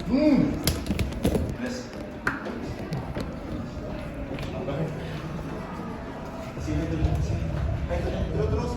Yes. Terus.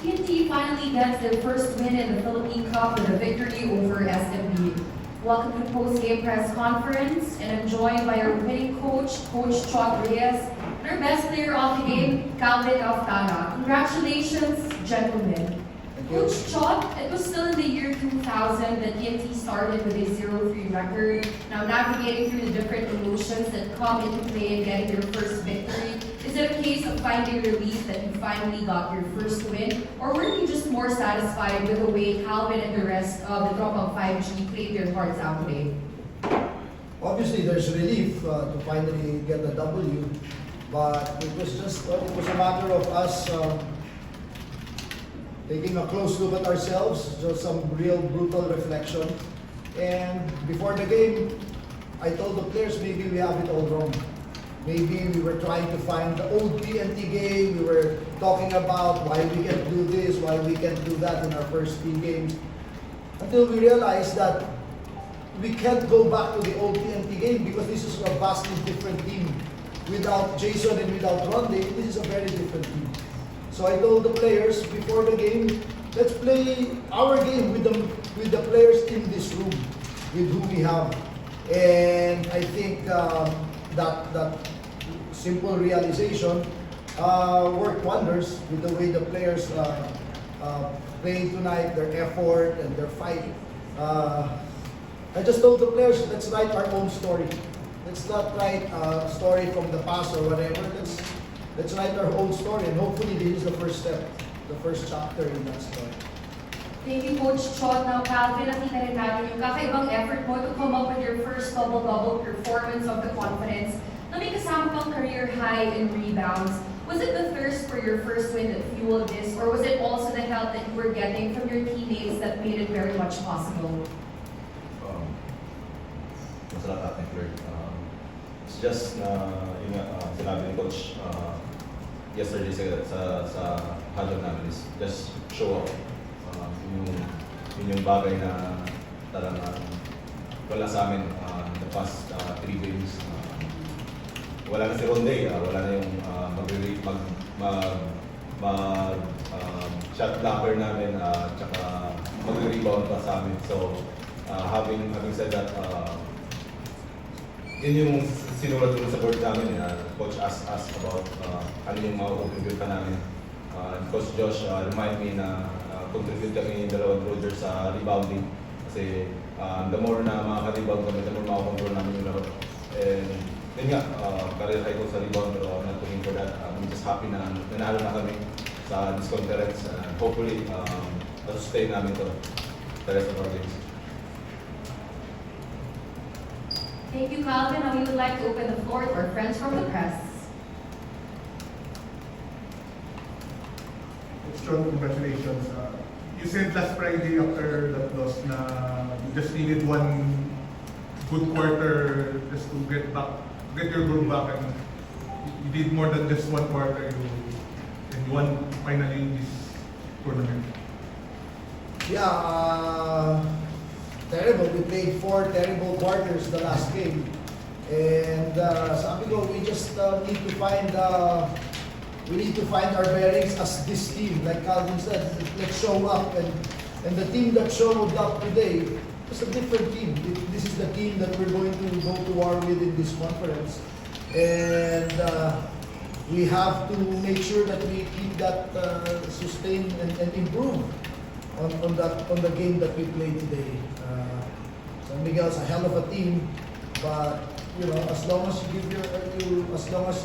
TNT finally gets their first win in the Philippine Cup with a victory over SMB. Welcome to post-game press conference, and I'm joined by our winning coach, Coach Chot Reyes, and our best player of the game, Calvin Aftana. Congratulations, gentlemen. Coach Chot, it was still in the year 2000 that TNT started with a 0-3 record. Now navigating through the different emotions that come into play and getting your first victory, is it a case of finding relief that you finally got your first win? Or were you just more satisfied with the way Calvin and the rest of the Tropang 5G played their hearts out today? Obviously, there's relief to finally get the W, but it was a matter of us taking a close look at ourselves, just some real brutal reflection. And before the game, I told the players maybe we have it all wrong. Maybe we were trying to find the old TNT game. We were talking about why we can't do this, why we can't do that in our first 3 games. Until we realized that we can't go back to the old TNT game because this is a vastly different team. Without Jason and without Ronde, this is a very different team. So I told the players before the game, let's play our game with the players in this room, with who we have. And I think that simple realization worked wonders with the way the players played tonight, their effort and their fight. I just told the players, let's write our own story. Let's not write a story from the past or whatever. Let's write our own story, and hopefully this is the first step, the first chapter in that story. Thank you, Coach Chot. Now, Calvin, nakita rin natin yung kakaibang effort mo to come up with your first double-double performance of the conference na may kasama pang career high in rebounds. Was it the thirst for your first win that fueled this, or was it also the help that you were getting from your teammates that made it very much possible? Masarap ating flirt. It's just yung sinabi ni Coach yesterday sa huddle namin is just show up. Yun yung bagay na talagang wala sa amin the past 3 games. Wala na si Ronde, wala na yung shot blocker namin, tsaka magre-rebound pa sa amin. So having said that, yun yung sinulat dun sa board namin. Coach asked us about ano yung ma-contribute pa namin. Coach Josh remind me na contribute kami dalawang Roger sa rebounding. Kasi the more na makaka-rebound kami, the more makakontrol namin yung laro. And yun nga, career high ko sa rebound, pero I'm not looking for that. I'm just happy na nanalo na kami sa this conference. Hopefully, sustain namin to the rest of our games. Thank you, Calvin. Now we would like to open the floor to our friends from the press. Strong congratulations. You said last Friday after that loss na you just needed one good quarter just to get your groove back, and you did more than just one quarter. And you won finally this tournament. Yeah, terrible. We played 4 terrible quarters the last game. And sabi ko, we just need to find our bearings as this team. Like Calvin said, let's show up. And the team that showed up today was a different team. This is the team that we're going to go to war with in this conference. And we have to make sure that we keep that sustained and improve. on the game that we played today. San Miguel's a hell of a team, but you know, as long as you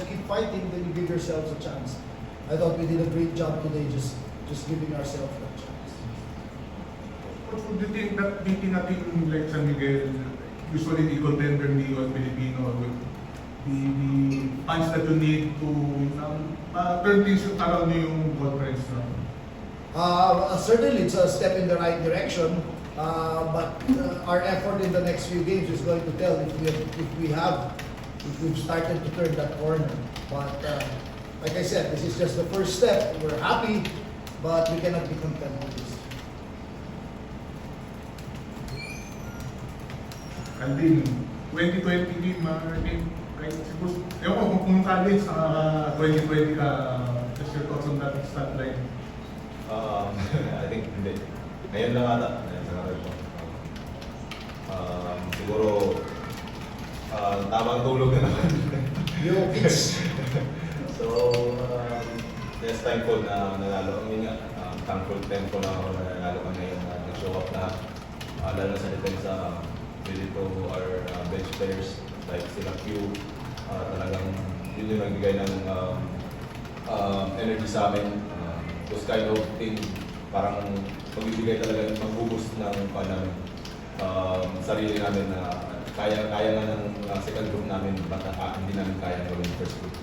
keep fighting, then you give yourselves a chance. I thought we did a great job today, just giving ourselves that chance. But would you think that beating a team like San Miguel, usually the contender in the US Filipino, with the punch that you need to turn things around yung conference? Certainly, it's a step in the right direction, but our effort in the next few games is going to tell if we've started to turn that corner. But like I said, this is just the first step. We're happy, but we cannot be content with this. Alvin, 2020 game, I think, right? Suppose, ewan ko kung college sa 2020 ka, just your thoughts on that stat line. I think hindi. Ngayon lang ata. Ngayon ko. Siguro, tamang tulog na naman. Yo, kids. So, yes, thankful na nanalo. I mean, thankful na ako na nanalo kami ngayon na nag-show up na lalo sa depensa really to our bench players like sila Q. Talagang yun yung nagbigay ng energy sa amin. Those kind of team, parang magbibigay talaga, mag-boost ng namin, sarili namin na kaya nga ng second group namin, but hindi namin kaya ng first group.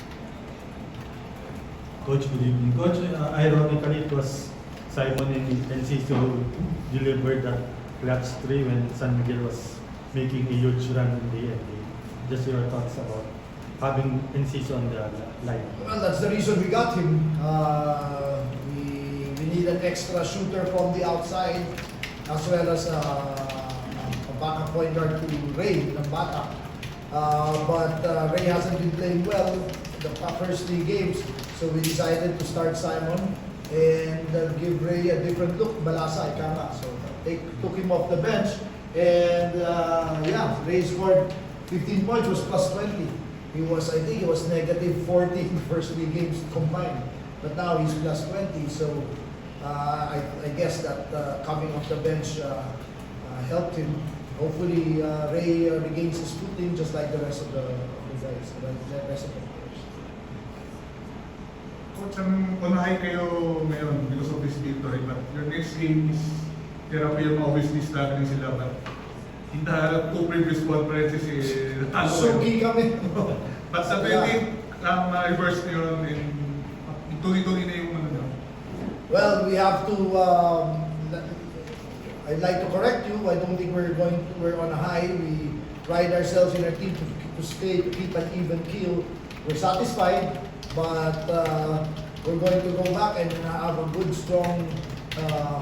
Coach, good evening. Coach, ironically, it was Simon and Enciso who delivered that clutch 3 when San Miguel was making a huge run in the end. Just your thoughts about having Enciso on the line. Well, that's the reason we got him. We need an extra shooter from the outside, as well as a backup point guard to Ray ng bata. But Ray hasn't been playing well the first 3 games, so we decided to start Simon and give Ray a different look, balasa, ika nga. So took him off the bench, and Ray scored 15 points, was plus 20. I think he was negative 40 in the first 3 games combined, but now he's plus 20. So I guess that coming off the bench helped him. Hopefully Ray regains his footing just like the rest of the guys, the rest of the players. Coach, unahay kayo ngayon because of this victory, but your next game is therapy, obviously struggling sila, but in the 2 previous conferences, natalo kayo. Sugi kami. But sa 20, reverse nyo yun, and tuloy-tuloy na yung ano nyo. Well, we have to. I'd like to correct you. I don't think we're on a high. We pride ourselves in our team to keep an even keel. We're satisfied, but we're going to go back and have a good, strong,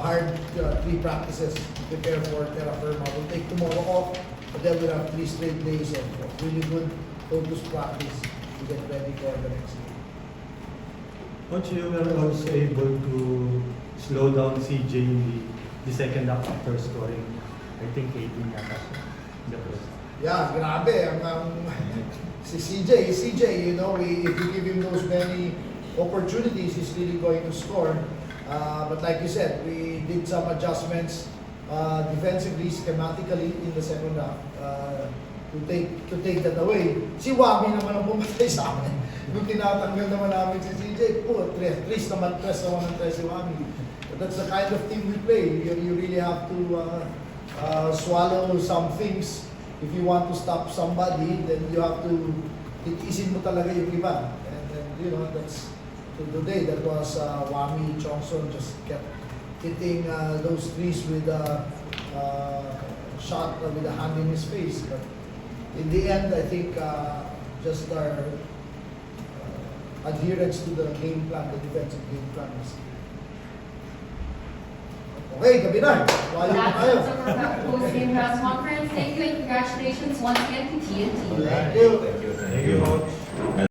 hard 3 practices to prepare for Terra Firma. We'll take tomorrow off, but then we'll have 3 straight days of really good, focused practice to get ready for the next game. Coach, you were also able to slow down CJ in the second half after scoring, I think 18 yata siya in the first half. Yeah, grabe. Si CJ, you know, if you give him those many opportunities, he's really going to score. But like you said, we did some adjustments defensively, schematically in the second half to take that away. Si Wami naman ang pumatay sa amin. Nung tinatanggal naman namin si CJ, tres naman si Wami. But that's the kind of team we play. You really have to swallow some things. If you want to stop somebody, then you have to itiisin mo talaga yung iba. And you know, that's today that was Wami Chongson just kept hitting those threes with a shot with a hand in his face. But in the end, I think just our adherence to the game plan, the defensive game plan was key. Okay, gabi na. Wala na tayo. That's our post-game press conference. Thank you and congratulations once again to TNT. Thank you. Thank you. Thank you, Coach.